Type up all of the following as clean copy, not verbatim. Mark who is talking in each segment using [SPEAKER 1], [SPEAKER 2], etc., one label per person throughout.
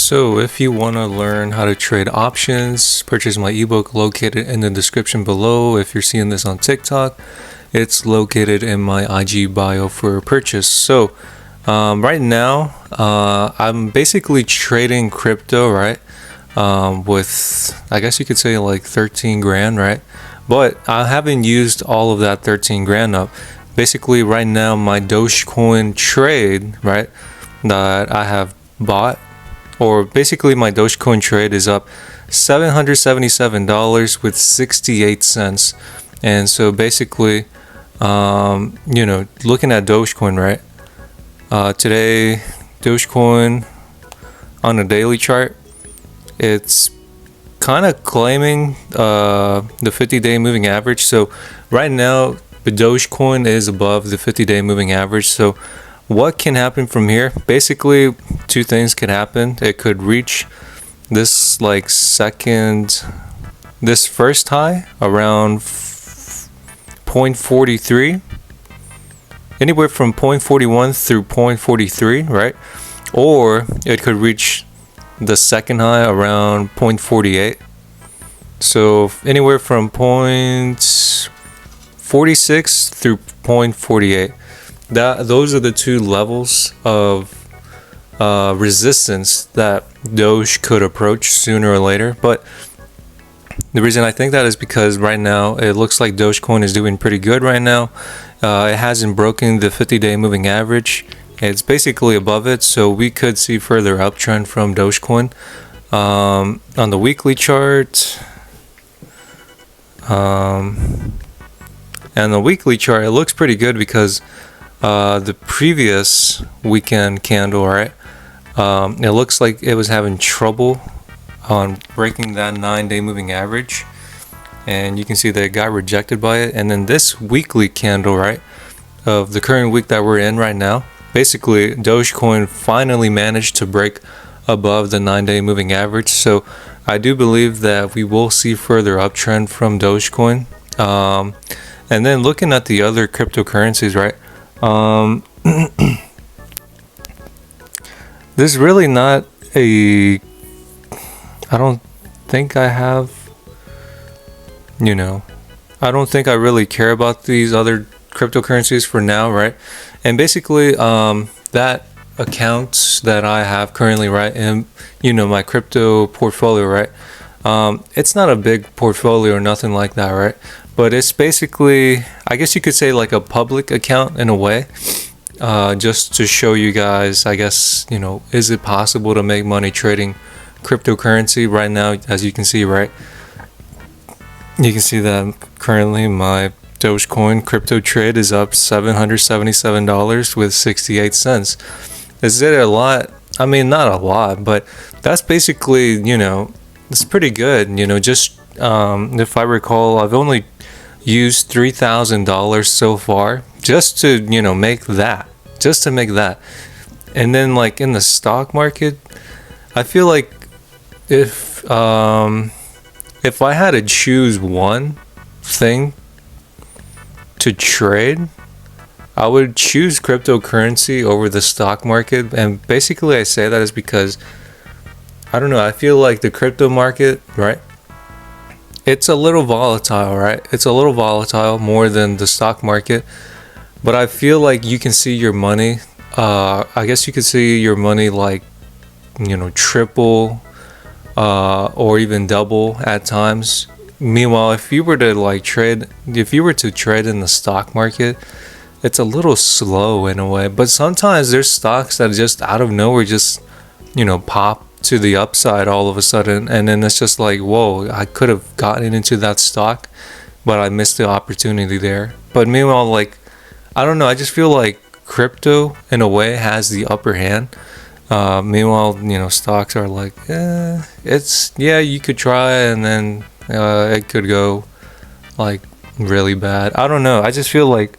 [SPEAKER 1] So if you want to learn how to trade options, purchase my ebook located in the description below. If you're seeing this on TikTok, it's located in my IG bio for purchase. So right now, I'm basically trading crypto, right? With, I guess you could say like 13 grand, right? But I haven't used all of that 13 grand up. Basically right now, my DogeCoin Trade, right, that I have bought, or basically my DogeCoin Trade is up $777 with 68 cents. And so basically, looking at Dogecoin, right? Today, Dogecoin on a daily chart, it's kind of claiming the 50-day moving average. So right now, the Dogecoin is above the 50-day moving average. So what can happen from here? Basically, two things could happen. It could reach this this first high around 0.43, anywhere from 0.41 through 0.43, right? Or it could reach the second high around 0.48. So anywhere from 0.46 through 0.48. Those are the two levels of resistance that Doge could approach sooner or later. But the reason I think that is because right now it looks like Dogecoin is doing pretty good right now. It hasn't broken the 50-day moving average. It's basically above it, so we could see further uptrend from Dogecoin. On the weekly chart, and the weekly chart, it looks pretty good because the previous weekend candle, right? It looks like it was having trouble on breaking that 9-day moving average, and you can see that it got rejected by it. And then this weekly candle, right, of the current week that we're in right now, basically Dogecoin finally managed to break above the 9-day moving average. So I do believe that we will see further uptrend from Dogecoin. And then looking at the other cryptocurrencies, right? There's really not I don't think I have, I don't think I really care about these other cryptocurrencies for now, right? And basically, that account that I have currently, right, in, my crypto portfolio, right? It's not a big portfolio or nothing like that, right? But it's basically, I guess you could say like a public account in a way, just to show you guys, I guess, is it possible to make money trading cryptocurrency right now? As you can see, right? You can see that currently my Dogecoin crypto trade is up $777 with 68 cents. Is it a lot? I mean, not a lot, but that's basically, it's pretty good. Just if I recall, I've only used $3,000 so far just to make that, and then like in the stock market, I feel like if I had to choose one thing to trade, I would choose cryptocurrency over the stock market. And basically I say that is because I don't know, I feel like the crypto market, right, it's a little volatile, right? It's a little volatile more than the stock market. But I feel like you can see your money, I guess you could see your money like, triple or even double at times. Meanwhile, if you were to trade in the stock market, it's a little slow in a way. But sometimes there's stocks that just out of nowhere just, pop to the upside all of a sudden, and then it's just like, whoa, I could have gotten into that stock, but I missed the opportunity there. But meanwhile, I don't know, I just feel like crypto in a way has the upper hand. Meanwhile, stocks are like, you could try, and then it could go like really bad. I don't know, I just feel like,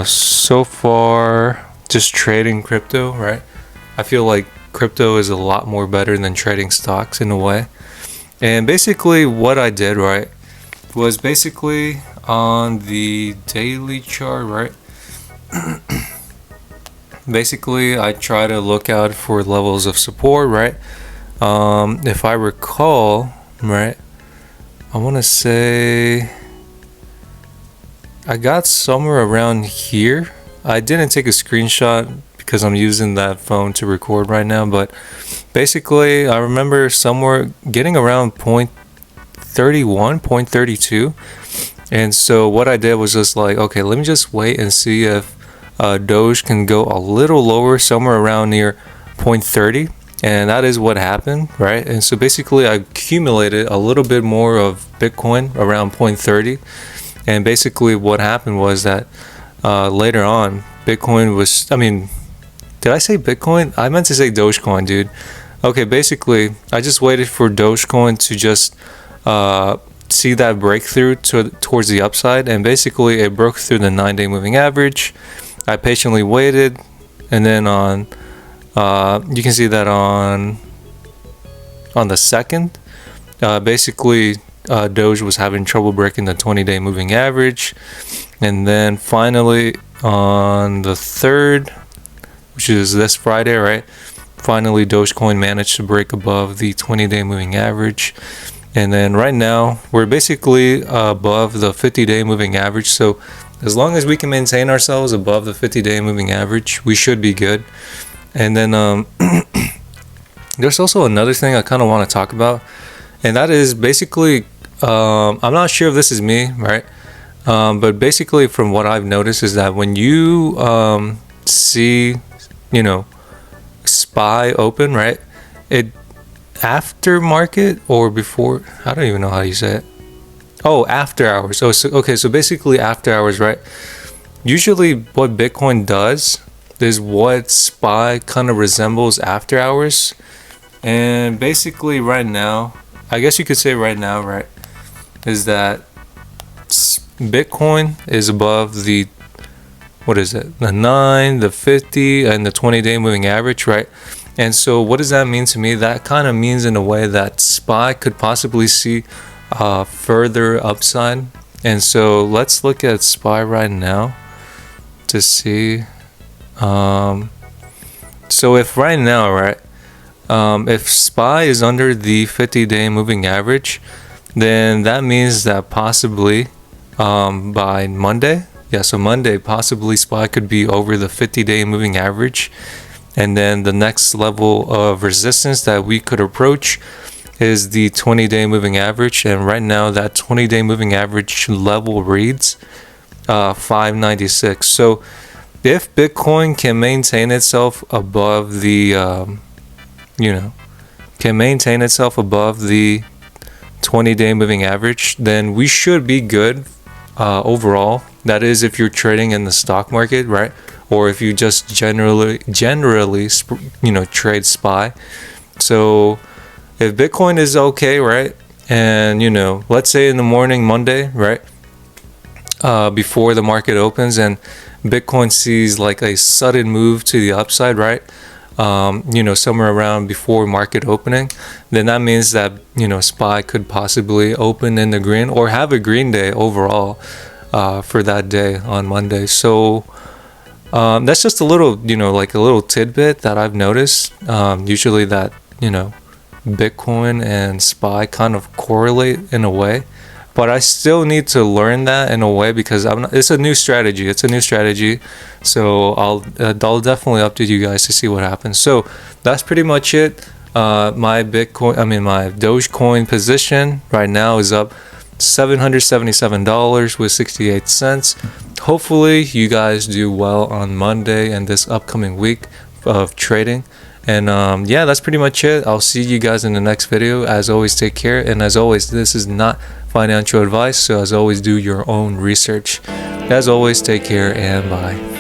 [SPEAKER 1] so far just trading crypto, right, I feel like crypto is a lot more better than trading stocks in a way. And basically what I did, right, was basically on the daily chart, right, basically I try to look out for levels of support, right? If I recall, right, I want to say I got somewhere around here. I didn't take a screenshot because I'm using that phone to record right now, but basically I remember somewhere getting around 0.31, 0.32. And so what I did was just like, okay, let me just wait and see if Doge can go a little lower, somewhere around near 0.30. And that is what happened, right? And so basically I accumulated a little bit more of Bitcoin around 0.30. And basically what happened was that later on, Bitcoin was, did I say Bitcoin? I meant to say Dogecoin, dude. Okay, basically, I just waited for Dogecoin to just see that breakthrough towards the upside, and basically it broke through the 9-day moving average. I patiently waited, and then you can see that on the 2nd, basically Doge was having trouble breaking the 20-day moving average, and then finally on the 3rd, which is this Friday, right? Finally, Dogecoin managed to break above the 20-day moving average. And then right now, we're basically above the 50-day moving average. So as long as we can maintain ourselves above the 50-day moving average, we should be good. And then there's also another thing I kind of want to talk about. And that is basically, I'm not sure if this is me, right? But basically from what I've noticed is that when you see, SPY open, right? It after market or before, I don't even know how you say it. Oh, after hours. Oh, so, okay, so basically after hours, right? Usually what Bitcoin does is what SPY kind of resembles after hours. And basically right now, I guess you could say right now, right, is that Bitcoin is above the, what is it, the 9, the 50, and the 20-day moving average, right? And so what does that mean to me? That kind of means in a way that SPY could possibly see further upside. And so let's look at SPY right now to see. So if right now, right, if SPY is under the 50-day moving average, then that means that possibly by Monday, so Monday, possibly SPY could be over the 50-day moving average. And then the next level of resistance that we could approach is the 20-day moving average. And right now, that 20-day moving average level reads 596. So if Bitcoin can maintain itself above the, can maintain itself above the 20-day moving average, then we should be good overall. That is, if you're trading in the stock market, right? Or if you just generally trade SPY. So if Bitcoin is okay, right, and let's say in the morning Monday, right, before the market opens, and Bitcoin sees like a sudden move to the upside, right, somewhere around before market opening, then that means that SPY could possibly open in the green or have a green day overall for that day on Monday. So that's just a little, like a little tidbit that I've noticed. Usually that, Bitcoin and SPY kind of correlate in a way, but I still need to learn that in a way because it's a new strategy. So I'll definitely update you guys to see what happens. So that's pretty much it. My Dogecoin position right now is up $777 with 68 cents. Hopefully you guys do well on Monday and this upcoming week of trading. And that's pretty much it. I'll see you guys in the next video. As always, take care. And as always, this is not financial advice, so as always, do your own research. As always, take care and bye.